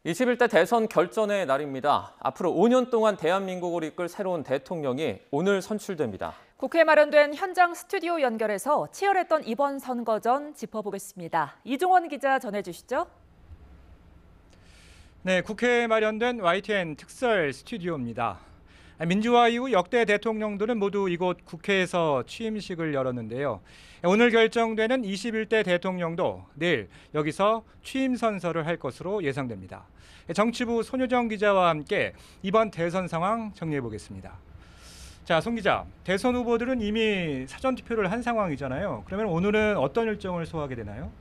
21대 대선 결전의 날입니다. 앞으로 5년 동안 대한민국을 이끌 새로운 대통령이 오늘 선출됩니다. 국회에 마련된 현장 스튜디오 연결해서 치열했던 이번 선거전 짚어보겠습니다. 이종원 기자 전해주시죠. 네, 국회에 마련된 YTN 특설 스튜디오입니다. 민주화 이후 역대 대통령들은 모두 이곳 국회에서 취임식을 열었는데요. 오늘 결정되는 21대 대통령도 내일 여기서 취임 선서를 할 것으로 예상됩니다. 정치부 손효정 기자와 함께 이번 대선 상황 정리해 보겠습니다. 자, 손 기자, 대선 후보들은 이미 사전 투표를 한 상황이잖아요. 그러면 오늘은 어떤 일정을 소화하게 되나요?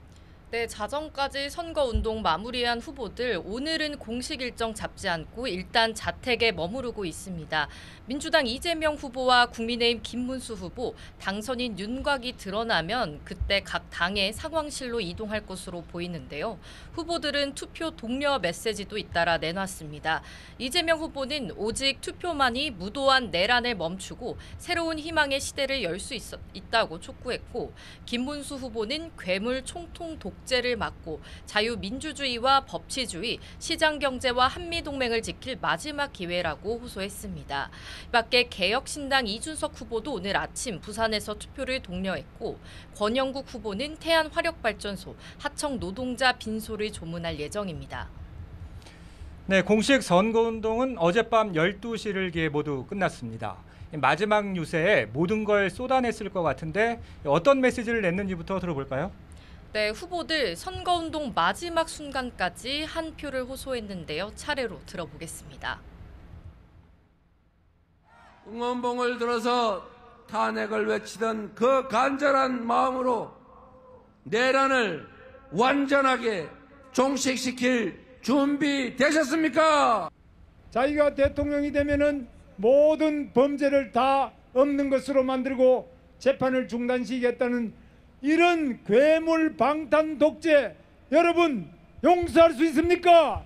네, 자정까지 선거운동 마무리한 후보들 오늘은 공식 일정 잡지 않고 일단 자택에 머무르고 있습니다. 민주당 이재명 후보와 국민의힘 김문수 후보, 당선인 윤곽이 드러나면 그때 각 당의 상황실로 이동할 것으로 보이는데요. 후보들은 투표 독려 메시지도 잇따라 내놨습니다. 이재명 후보는 오직 투표만이 무도한 내란을 멈추고 새로운 희망의 시대를 열 수 있다고 촉구했고, 김문수 후보는 괴물 총통 독재를 막고 자유민주주의와 법치주의, 시장경제와 한미동맹을 지킬 마지막 기회라고 호소했습니다. 밖에 개혁신당 이준석 후보도 오늘 아침 부산에서 투표를 독려했고, 권영국 후보는 태안화력발전소, 하청 노동자 빈소를 조문할 예정입니다. 네, 공식 선거운동은 어젯밤 12시를 기해 모두 끝났습니다. 마지막 유세에 모든 걸 쏟아냈을 것 같은데 어떤 메시지를 냈는지부터 들어볼까요? 네, 후보들 선거운동 마지막 순간까지 한 표를 호소했는데요. 차례로 들어보겠습니다. 응원봉을 들어서 탄핵을 외치던 그 간절한 마음으로 내란을 완전하게 종식시킬 준비 되셨습니까? 자기가 대통령이 되면은 모든 범죄를 다 없는 것으로 만들고 재판을 중단시키겠다는 이런 괴물 방탄 독재, 여러분 용서할 수 있습니까?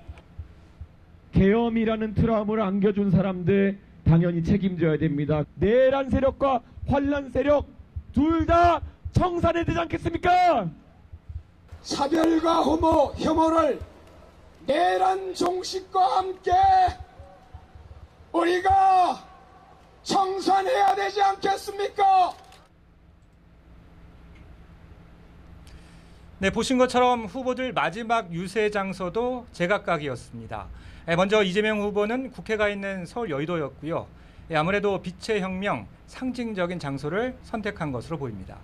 계엄이라는 트라우마를 안겨준 사람들 당연히 책임져야 됩니다. 내란 세력과 환란 세력 둘 다 청산해야 되지 않겠습니까? 차별과 혐오를 내란 종식과 함께 우리가 청산해야 되지 않겠습니까? 네, 보신 것처럼 후보들 마지막 유세 장소도 제각각이었습니다. 먼저 이재명 후보는 국회가 있는 서울 여의도였고요. 아무래도 빛의 혁명, 상징적인 장소를 선택한 것으로 보입니다.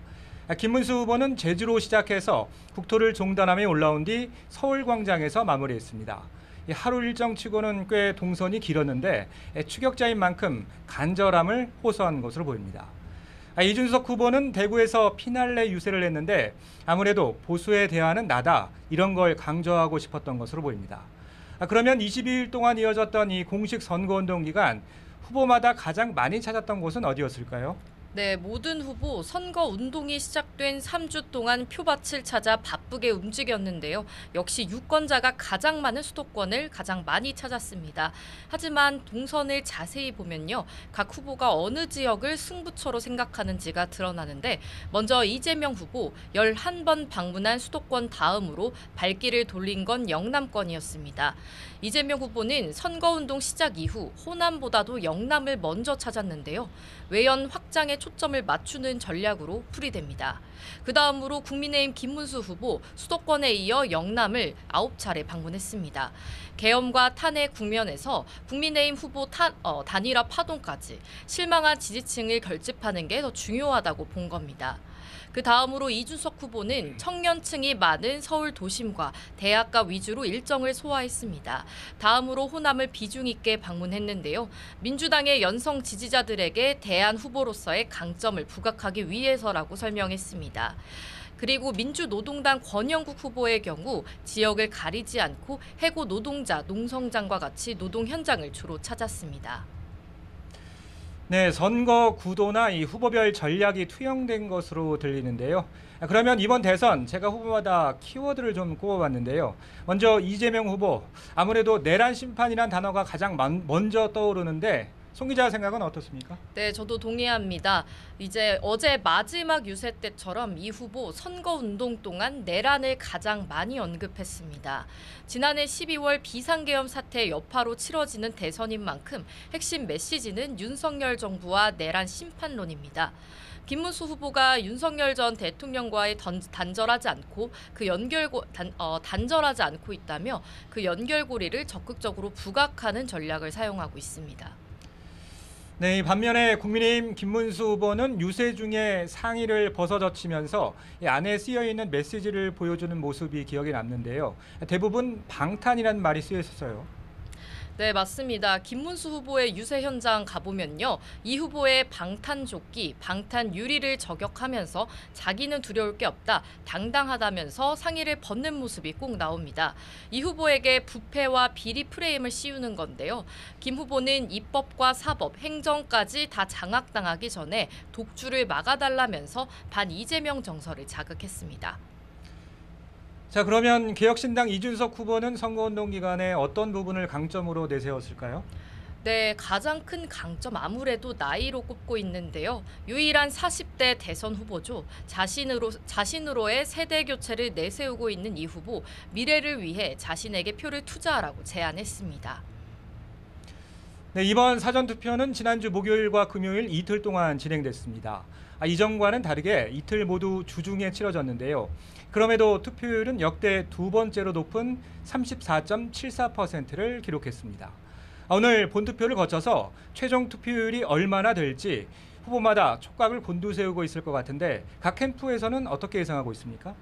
김문수 후보는 제주로 시작해서 국토를 종단하며 올라온 뒤 서울광장에서 마무리했습니다. 하루 일정 치고는 꽤 동선이 길었는데 추격자인 만큼 간절함을 호소한 것으로 보입니다. 이준석 후보는 대구에서 피날레 유세를 했는데 아무래도 보수의 대안은 나다, 이런 걸 강조하고 싶었던 것으로 보입니다. 그러면 22일 동안 이어졌던 이 공식 선거운동 기간 후보마다 가장 많이 찾았던 곳은 어디였을까요? 네, 모든 후보 선거 운동이 시작된 3주 동안 표밭을 찾아 바쁘게 움직였는데요. 역시 유권자가 가장 많은 수도권을 가장 많이 찾았습니다. 하지만 동선을 자세히 보면요, 각 후보가 어느 지역을 승부처로 생각하는지가 드러나는데, 먼저 이재명 후보 11번 방문한 수도권 다음으로 발길을 돌린 건 영남권이었습니다. 이재명 후보는 선거운동 시작 이후 호남보다도 영남을 먼저 찾았는데요. 외연 확장에 초점을 맞추는 전략으로 풀이됩니다. 그 다음으로 국민의힘 김문수 후보 수도권에 이어 영남을 9차례 방문했습니다. 계엄과 탄핵 국면에서 국민의힘 후보 단일화 파동까지 실망한 지지층을 결집하는 게 더 중요하다고 본 겁니다. 그 다음으로 이준석 후보는 청년층이 많은 서울 도심과 대학가 위주로 일정을 소화했습니다. 다음으로 호남을 비중 있게 방문했는데요. 민주당의 연성 지지자들에게 대안 후보로서의 강점을 부각하기 위해서라고 설명했습니다. 그리고 민주노동당 권영국 후보의 경우 지역을 가리지 않고 해고 노동자, 농성장과 같이 노동 현장을 주로 찾았습니다. 네, 선거 구도나 이 후보별 전략이 투영된 것으로 들리는데요. 그러면 이번 대선 제가 후보마다 키워드를 좀 꼽아봤는데요. 먼저 이재명 후보, 아무래도 내란 심판이란 단어가 가장 먼저 떠오르는데 송 기자 생각은 어떻습니까? 네, 저도 동의합니다. 이제 어제 마지막 유세 때처럼 이 후보 선거운동 동안 내란을 가장 많이 언급했습니다. 지난해 12월 비상계엄 사태의 여파로 치러지는 대선인 만큼 핵심 메시지는 윤석열 정부와 내란 심판론입니다. 김문수 후보가 윤석열 전 대통령과의 단절하지 않고 단절하지 않고 있다며 그 연결고리를 적극적으로 부각하는 전략을 사용하고 있습니다. 네, 반면에 국민의힘 김문수 후보는 유세 중에 상의를 벗어젖히면서 안에 쓰여있는 메시지를 보여주는 모습이 기억에 남는데요. 대부분 방탄이라는 말이 쓰여 있었어요. 네, 맞습니다. 김문수 후보의 유세 현장 가보면요. 이 후보의 방탄조끼, 방탄유리를 저격하면서 자기는 두려울 게 없다, 당당하다면서 상의를 벗는 모습이 꼭 나옵니다. 이 후보에게 부패와 비리 프레임을 씌우는 건데요. 김 후보는 입법과 사법, 행정까지 다 장악당하기 전에 독주를 막아달라면서 반 이재명 정서를 자극했습니다. 자, 그러면 개혁신당 이준석 후보는 선거운동 기간에 어떤 부분을 강점으로 내세웠을까요? 네, 가장 큰 강점 아무래도 나이로 꼽고 있는데요. 유일한 40대 대선 후보죠. 자신으로의 세대 교체를 내세우고 있는 이 후보, 미래를 위해 자신에게 표를 투자하라고 제안했습니다. 네, 이번 사전투표는 지난주 목요일과 금요일 이틀 동안 진행됐습니다. 이전과는 다르게 이틀 모두 주중에 치러졌는데요. 그럼에도 투표율은 역대 두 번째로 높은 34.74%를 기록했습니다. 오늘 본투표를 거쳐서 최종 투표율이 얼마나 될지 후보마다 촉각을 곤두세우고 있을 것 같은데 각 캠프에서는 어떻게 예상하고 있습니까?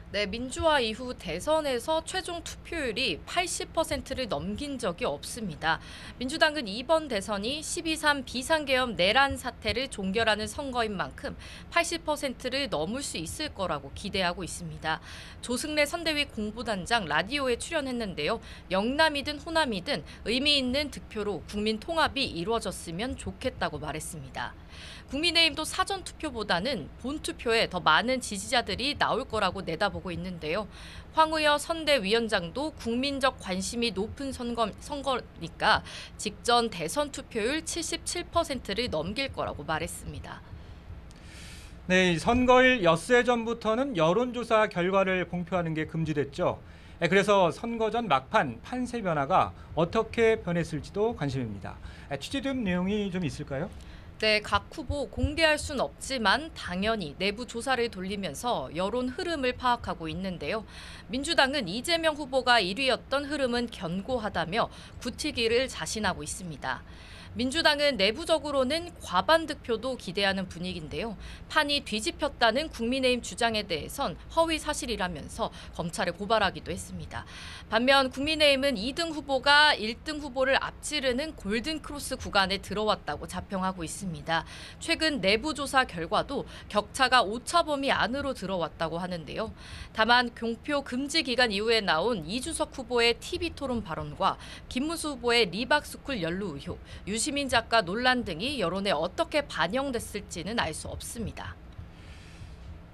네, 민주화 이후 대선에서 최종 투표율이 80%를 넘긴 적이 없습니다. 민주당은 이번 대선이 12.3 비상계엄 내란 사태를 종결하는 선거인 만큼 80%를 넘을 수 있을 거라고 기대하고 있습니다. 조승래 선대위 공보단장 라디오에 출연했는데요. 영남이든 호남이든 의미 있는 득표로 국민 통합이 이루어졌으면 좋겠다고 말했습니다. 국민의힘도 사전투표보다는 본투표에 더 많은 지지자들이 나올 거라고 내다보고 있는데요. 황의여 선대위원장도 국민적 관심이 높은 선거니까 직전 대선 투표율 77%를 넘길 거라고 말했습니다. 네, 선거일 엿새 전부터는 여론조사 결과를 공표하는 게 금지됐죠. 그래서 선거 전 막판 판세 변화가 어떻게 변했을지도 관심입니다. 취재된 내용이 좀 있을까요? 네, 각 후보 공개할 수는 없지만 당연히 내부 조사를 돌리면서 여론 흐름을 파악하고 있는데요. 민주당은 이재명 후보가 1위였던 흐름은 견고하다며 굳히기를 자신하고 있습니다. 민주당은 내부적으로는 과반 득표도 기대하는 분위기인데요. 판이 뒤집혔다는 국민의힘 주장에 대해선 허위 사실이라면서 검찰에 고발하기도 했습니다. 반면 국민의힘은 2등 후보가 1등 후보를 앞지르는 골든크로스 구간에 들어왔다고 자평하고 있습니다. 최근 내부조사 결과도 격차가 오차 범위 안으로 들어왔다고 하는데요. 다만 공표 금지 기간 이후에 나온 이준석 후보의 TV토론 발언과 김문수 후보의 리박스쿨 연루 의혹, 유시민 작가 논란 등이 여론에 어떻게 반영됐을지는 알 수 없습니다.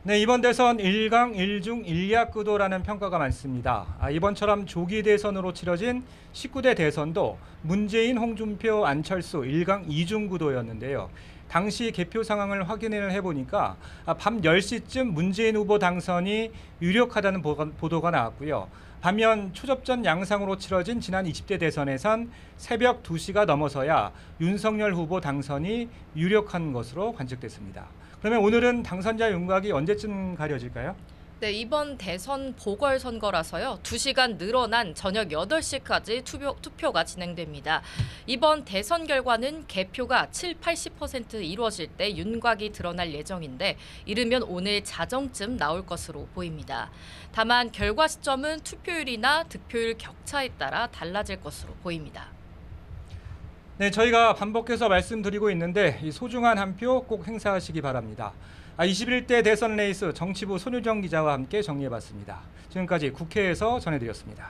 네, 이번 대선 1강 1중 1약 구도라는 평가가 많습니다. 이번처럼 조기 대선으로 치러진 19대 대선도 문재인, 홍준표, 안철수 1강 2중 구도였는데요. 당시 개표 상황을 확인을 해보니까 밤 10시쯤 문재인 후보 당선이 유력하다는 보도가 나왔고요. 반면 초접전 양상으로 치러진 지난 20대 대선에선 새벽 2시가 넘어서야 윤석열 후보 당선이 유력한 것으로 관측됐습니다. 그러면 오늘은 당선자 윤곽이 언제쯤 가려질까요? 네, 이번 대선 보궐선거라서요. 2시간 늘어난 저녁 8시까지 투표가 진행됩니다. 이번 대선 결과는 개표가 70-80% 이루어질 때 윤곽이 드러날 예정인데 이르면 오늘 자정쯤 나올 것으로 보입니다. 다만 결과 시점은 투표율이나 득표율 격차에 따라 달라질 것으로 보입니다. 네, 저희가 반복해서 말씀드리고 있는데 이 소중한 한 표 꼭 행사하시기 바랍니다. 21대 대선 레이스 정치부 손유정 기자와 함께 정리해봤습니다. 지금까지 국회에서 전해드렸습니다.